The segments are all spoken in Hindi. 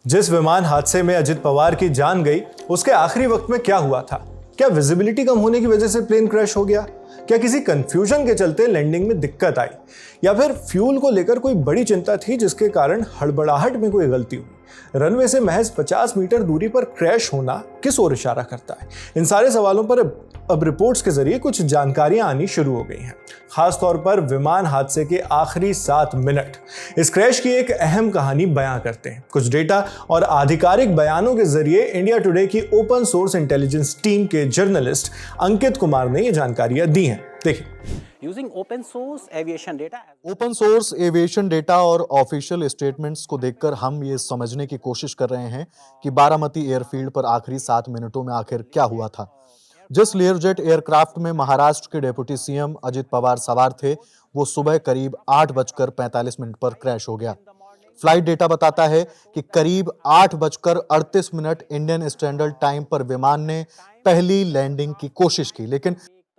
जिस विमान हादसे में अजित पवार की जान गई, उसके आखिरी वक्त में क्या हुआ था? क्या विजिबिलिटी कम होने की वजह से प्लेन क्रैश हो गया? क्या किसी कंफ्यूजन के चलते लैंडिंग में दिक्कत आई? या फिर फ्यूल को लेकर कोई बड़ी चिंता थी जिसके कारण हड़बड़ाहट में कोई गलती हुई? रनवे से महज 50 मीटर दूरी पर क्रैश होना किस ओर इशारा करता है? इन सारे सवालों पर अब रिपोर्ट्स के जरिए कुछ जानकारियां आनी शुरू हो गई हैं। खास तौर पर विमान हादसे के आखिरी 7 मिनट इस क्रैश की एक अहम कहानी बयां करते हैं। कुछ डेटा और आधिकारिक बयानों के जरिए इंडिया टुडे की ओपन सोर्स इंटेलिजेंस टीम के जर्नलिस्ट अंकित कुमार ने ये जानकारियां दी हैं। देखिए। Using open source aviation data. Open source aviation data और ऑफिशियल स्टेटमेंट्स को देखकर हम ये समझने की कोशिश कर रहे हैं कि बारामती एयरफील्ड पर आखिरी 7 मिनटों में आखिर क्या हुआ था। जिस लेयरजेट एयरक्राफ्ट में महाराष्ट्र के डिप्टी सीएम अजित पवार सवार थे, वो सुबह करीब 8:45 पर क्रैश हो गया। फ्लाइट डेटा बताता है कि करीब 8:38 इंडियन स्टैंडर्ड टाइम पर विमान ने पहली लैंडिंग की कोशिश की, लेकिन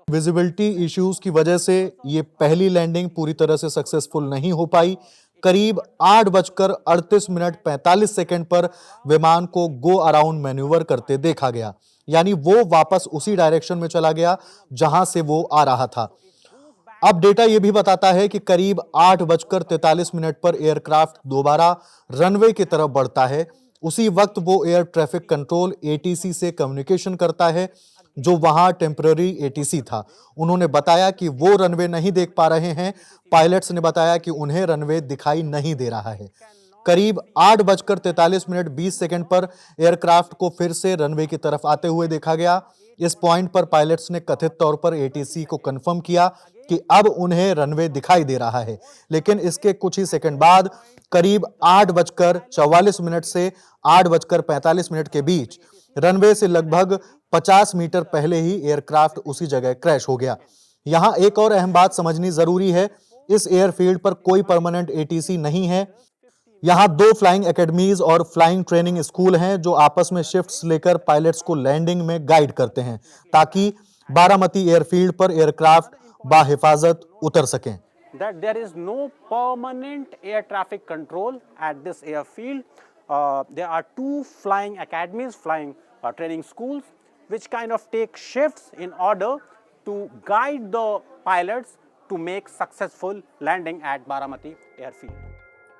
विजिबिलिटी इश्यूज की वजह से ये पहली लैंडिंग पूरी तरह से सक्सेसफुल नहीं हो पाई। करीब 8:38 पर विमान को गो अराउंड मैन्यूवर करते देखा गया, यानी वो वापस उसी डायरेक्शन में चला गया जहां से वो आ रहा था। अब डेटा ये भी बताता है कि करीब 8:43 पर एयरक्राफ्ट दोबारा रनवे की तरफ बढ़ता है। उसी वक्त वो एयर ट्रैफिक कंट्रोल एटीसी से कम्युनिकेशन करता है, जो वहां टेम्पररी एटीसी था। उन्होंने बताया कि वो रनवे नहीं देख पा रहे हैं। पायलट्स ने बताया कि उन्हें रनवे दिखाई नहीं दे रहा है। करीब 8:43 पर एयरक्राफ्ट को फिर से रनवे की तरफ आते हुए देखा गया। इस पॉइंट पर पायलट्स ने कथित तौर पर एटीसी को कंफर्म किया कि अब उन्हें रनवे दिखाई दे रहा है, लेकिन इसके कुछ ही सेकंड बाद करीब 8:44 से 8:45 के बीच रनवे से लगभग 50 मीटर पहले ही एयरक्राफ्ट उसी जगह क्रैश हो गया। यहां एक और अहम बात समझनी जरूरी है। इस एयरफील्ड पर कोई परमानेंट एटीसी नहीं है। यहां 2 फ्लाइंग एकेडमीज और फ्लाइंग ट्रेनिंग स्कूल हैं, जो आपस में शिफ्ट्स लेकर पायलट्स को लैंडिंग में गाइड करते हैं, ताकि बारामती एयरफील्ड पर एयरक्राफ्ट बाहिफाजत उतर सकें। That there is no permanent air traffic control at this airfield. There are 2 flying academies, flying training schools, which kind of take shifts in order to guide the pilots to make successful landing at Baramati airfield.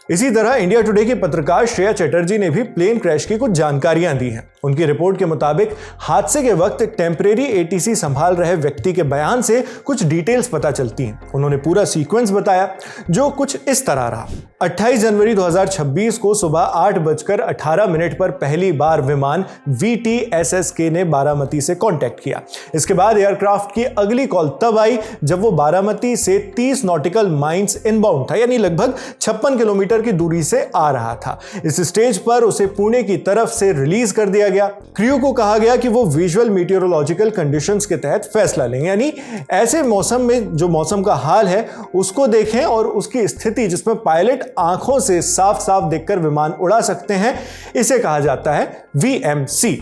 इसी तरह इंडिया टुडे की पत्रकार श्रेया चटर्जी ने भी प्लेन क्रैश की कुछ जानकारियां दी हैं। उनकी रिपोर्ट के मुताबिक हादसे के वक्त टेम्परेरी एटीसी संभाल रहे व्यक्ति के बयान से कुछ डिटेल्स पता चलती हैं। उन्होंने पूरा सीक्वेंस बताया, जो कुछ इस तरह रहा। 28 जनवरी 2026 को सुबह 8:18 पर पहली बार विमान VTSSK ने बारामती से कांटेक्ट किया। इसके बाद एयरक्राफ्ट की अगली कॉल तब आई जब वो बारामती से 30 नॉटिकल माइल्स इनबाउंड था, यानी लगभग 56 किलोमीटर की दूरी से आ रहा था। इस स्टेज पर उसे पुणे की तरफ से रिलीज कर दिया गया। क्रू को कहा गया कि वो विजुअल मीटियोरोलॉजिकल कंडीशंस के तहत फैसला लें, यानी ऐसे मौसम में जो मौसम का हाल है उसको देखें और उसकी स्थिति जिसमें पायलट आंखों से साफ साफ देखकर विमान उड़ा सकते हैं, इसे कहा जाता है VMC।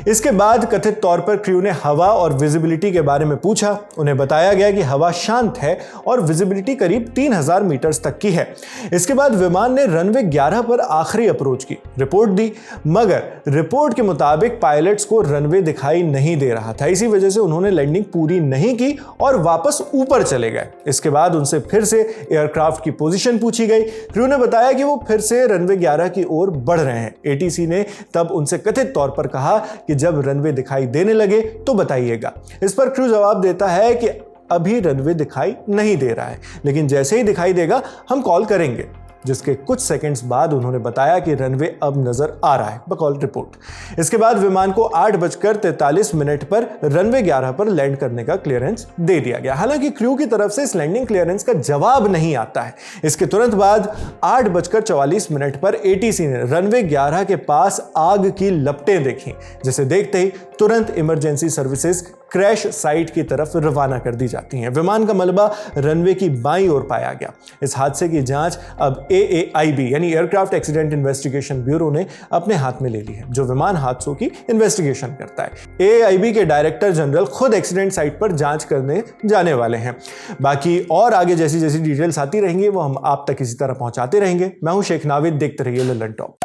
इसके बाद कथित तौर पर क्रू ने हवा और विजिबिलिटी के बारे में पूछा। उन्हें बताया गया कि हवा शांत है और विजिबिलिटी करीब 3000 मीटर तक की है। इसके बाद विमान ने रनवे 11 पर आखिरी अप्रोच की रिपोर्ट दी, मगर रिपोर्ट के मुताबिक पायलट्स को रनवे दिखाई नहीं दे रहा था। इसी वजह से उन्होंने लैंडिंग पूरी नहीं की और वापस ऊपर चले गए। इसके बाद उनसे फिर से एयरक्राफ्ट की पोजीशन पूछी गई। क्रू ने बताया कि वो फिर से रनवे 11 की ओर बढ़ रहे हैं। एटीसी ने तब उनसे कथित तौर पर कहा कि जब रनवे दिखाई देने लगे तो बताइएगा। इस पर क्रू जवाब देता है कि अभी रनवे दिखाई नहीं दे रहा है, लेकिन जैसे ही दिखाई देगा हम कॉल करेंगे। जिसके कुछ सेकंड्स बाद उन्होंने बताया कि रनवे अब नजर आ रहा है, बकौल रिपोर्ट। इसके बाद विमान को 8:43 पर रनवे 11 पर लैंड करने का क्लियरेंस दे दिया गया। हालांकि क्रू की तरफ से इस लैंडिंग क्लियरेंस का जवाब नहीं आता है। इसके तुरंत बाद 8:44 पर एटीसी ने रनवे 11 के पास आग की लपटें देखी, जिसे देखते ही तुरंत इमरजेंसी सर्विसेज क्रैश साइट की तरफ रवाना कर दी जाती हैं। विमान का मलबा रनवे की बाईं ओर पाया गया। इस हादसे की जांच अब AAIB यानी एयरक्राफ्ट एक्सीडेंट इन्वेस्टिगेशन ब्यूरो ने अपने हाथ में ले ली है, जो विमान हादसों की इन्वेस्टिगेशन करता है। AAIB के डायरेक्टर जनरल खुद एक्सीडेंट साइट पर जांच करने जाने वाले हैं। बाकी और आगे जैसी जैसी डिटेल्स आती रहेंगी वो हम आप तक इसी तरह पहुंचाते रहेंगे। मैं हूं शेख नाविद, देखते रहिए लल्लन टॉप।